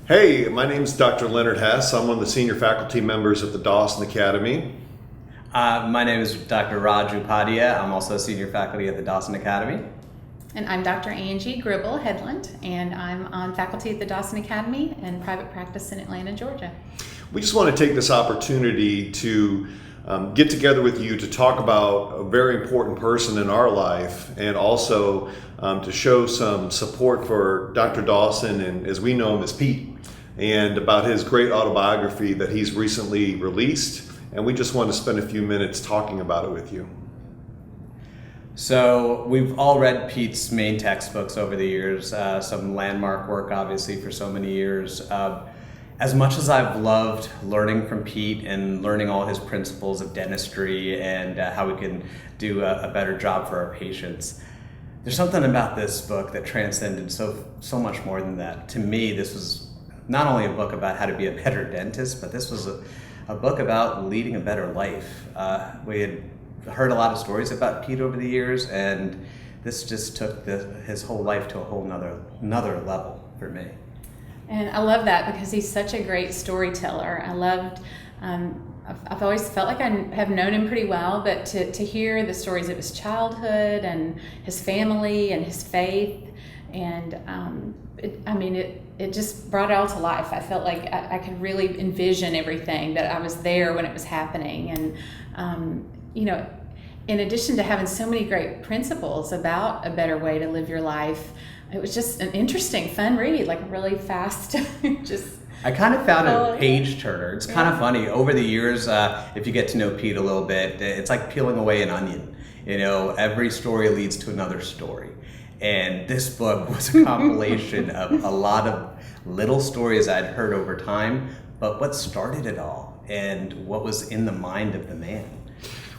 Hey, my name's Dr. Leonard Hess. I'm one of the senior faculty members at the Dawson Academy. My name is Dr. Upadaya. I'm also a senior faculty at the Dawson Academy. And I'm Dr. Angie Gribble-Hedlund, and I'm on faculty at the Dawson Academy and private practice in Atlanta, Georgia. We just want to take this opportunity to get together with you to talk about a very important person in our life, and also to show some support for Dr. Dawson, and as we know him as Pete, and about his great autobiography that he's recently released. And we just want to spend a few minutes talking about it with you. So we've all read Pete's main textbooks over the years, some landmark work obviously for so many years. As much as I've loved learning from Pete and learning all his principles of dentistry and how we can do a better job for our patients, there's something about this book that transcended so much more than that. To me, this was not only a book about how to be a better dentist, but this was a book about leading a better life. We had heard a lot of stories about Pete over the years, and this just took his whole life to a whole another level for me. And I love that because he's such a great storyteller. I've always felt like I have known him pretty well, but to hear the stories of his childhood and his family and his faith, and it just brought it all to life. I felt like I could really envision everything, that I was there when it was happening. And, in addition to having so many great principles about a better way to live your life, it was just an interesting, fun read, like really fast. I kind of found it a page turner. It's kind of funny. Over the years, if you get to know Pete a little bit, it's like peeling away an onion. Every story leads to another story. And this book was a compilation of a lot of little stories I'd heard over time, but what started it all and what was in the mind of the man.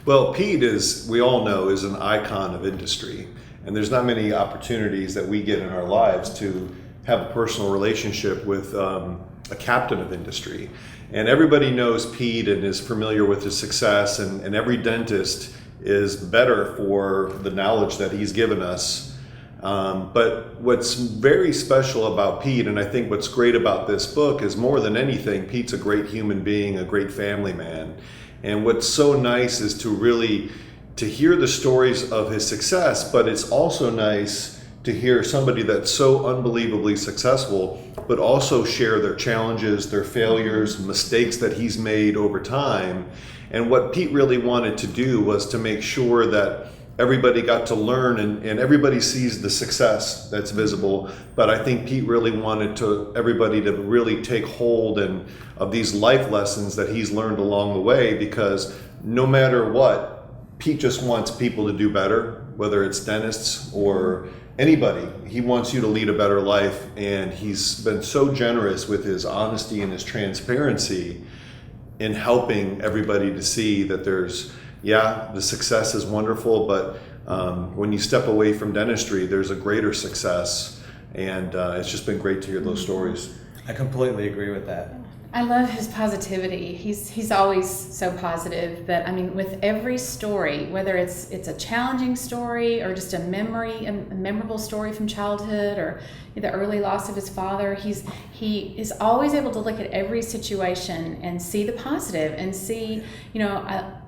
Well, Pete, as we all know, is an icon of industry. And there's not many opportunities that we get in our lives to have a personal relationship with a captain of industry. And everybody knows Pete and is familiar with his success, and every dentist is better for the knowledge that he's given us. But what's very special about Pete, and I think what's great about this book, is more than anything, Pete's a great human being, a great family man. And what's so nice is to hear the stories of his success, but it's also nice to hear somebody that's so unbelievably successful, but also share their challenges, their failures, mistakes that he's made over time. And what Pete really wanted to do was to make sure that everybody got to learn, and everybody sees the success that's visible, but I think Pete really wanted everybody to really take hold of these life lessons that he's learned along the way, because no matter what, Pete just wants people to do better, whether it's dentists or anybody. He wants you to lead a better life, and he's been so generous with his honesty and his transparency in helping everybody to see that the success is wonderful, but when you step away from dentistry, there's a greater success, and it's just been great to hear those stories. I completely agree with that. I love his positivity. He's always so positive, but with every story, whether it's a challenging story or just a memorable story from childhood, or the early loss of his father, he is always able to look at every situation and see the positive, and see,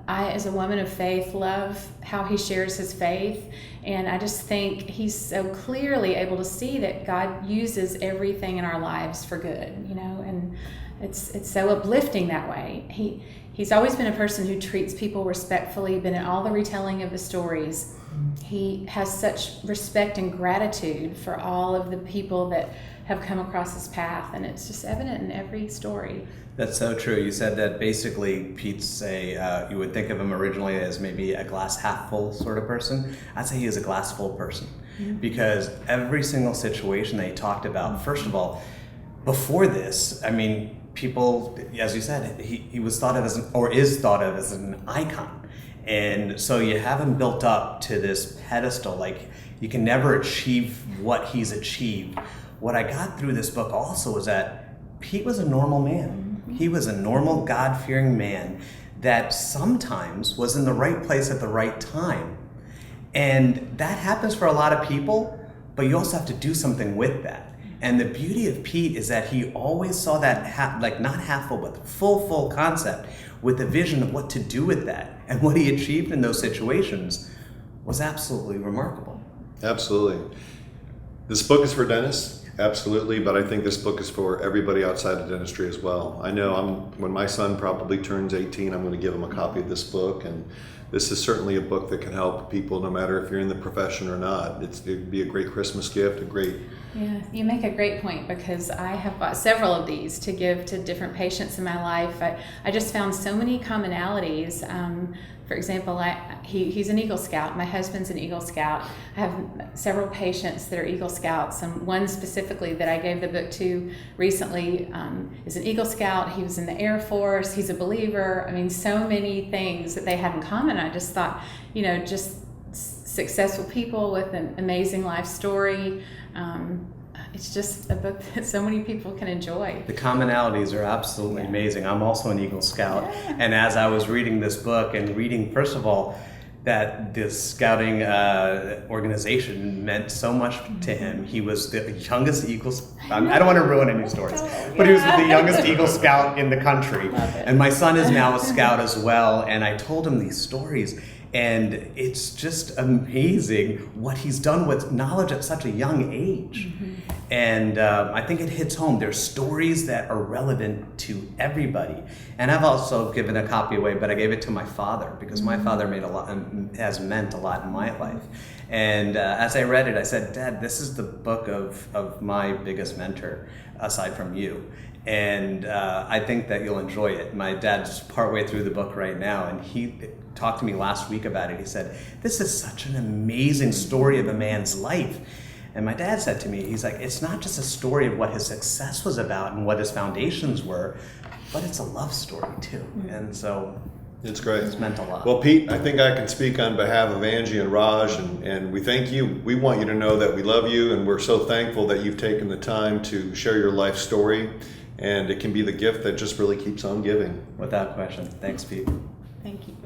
I as a woman of faith love how he shares his faith, and I just think he's so clearly able to see that God uses everything in our lives for good, and it's so uplifting that way. He's always been a person who treats people respectfully, but in all the retelling of the stories, he has such respect and gratitude for all of the people that have come across his path, and it's just evident in every story. That's so true. You said that basically Pete's you would think of him originally as maybe a glass half full sort of person. I'd say he is a glass full person, because every single situation that he talked about, first of all, before this, people, as you said, he was thought of is thought of as an icon. And so you have him built up to this pedestal, like you can never achieve what he's achieved. What I got through this book also was that Pete was a normal man. He was a normal, God-fearing man that sometimes was in the right place at the right time. And that happens for a lot of people, but you also have to do something with that. And the beauty of Pete is that he always saw that not half full, but full concept with a vision of what to do with that. And what he achieved in those situations was absolutely remarkable. Absolutely. This book is for dentists, absolutely, but I think this book is for everybody outside of dentistry as well. I know when my son probably turns 18, I'm going to give him a copy of this book, and this is certainly a book that can help people no matter if you're in the profession or not. It'd be a great Christmas gift, Yeah, you make a great point, because I have bought several of these to give to different patients in my life. I just found so many commonalities. For example, he's an Eagle Scout. My husband's an Eagle Scout. I have several patients that are Eagle Scouts, and one specifically that I gave the book to recently is an Eagle Scout. He was in the Air Force. He's a believer. I mean, so many things that they have in common. I just thought, just successful people with an amazing life story. It's just a book that so many people can enjoy. The commonalities are absolutely amazing. I'm also an Eagle Scout, and as I was reading this book and reading, first of all, that this scouting organization meant so much to him. He was the youngest Eagle Scout. I don't want to ruin any stories, but he was the youngest Eagle Scout in the country. And my son is now a Scout as well, and I told him these stories. And it's just amazing what he's done with knowledge at such a young age. And I think it hits home. There's stories that are relevant to everybody. And I've also given a copy away, but I gave it to my father, because my father has meant a lot in my life. And as I read it, I said, Dad, this is the book of my biggest mentor, aside from you. And I think that you'll enjoy it. My dad's partway through the book right now, and he talked to me last week about it. He said, this is such an amazing story of a man's life. And my dad said to me, he's like, it's not just a story of what his success was about and what his foundations were, but it's a love story too. And so it's great. It's meant a lot. Well, Pete, I think I can speak on behalf of Angie and Raj, and we thank you. We want you to know that we love you, and we're so thankful that you've taken the time to share your life story, and it can be the gift that just really keeps on giving. Without question. Thanks, Pete. Thank you.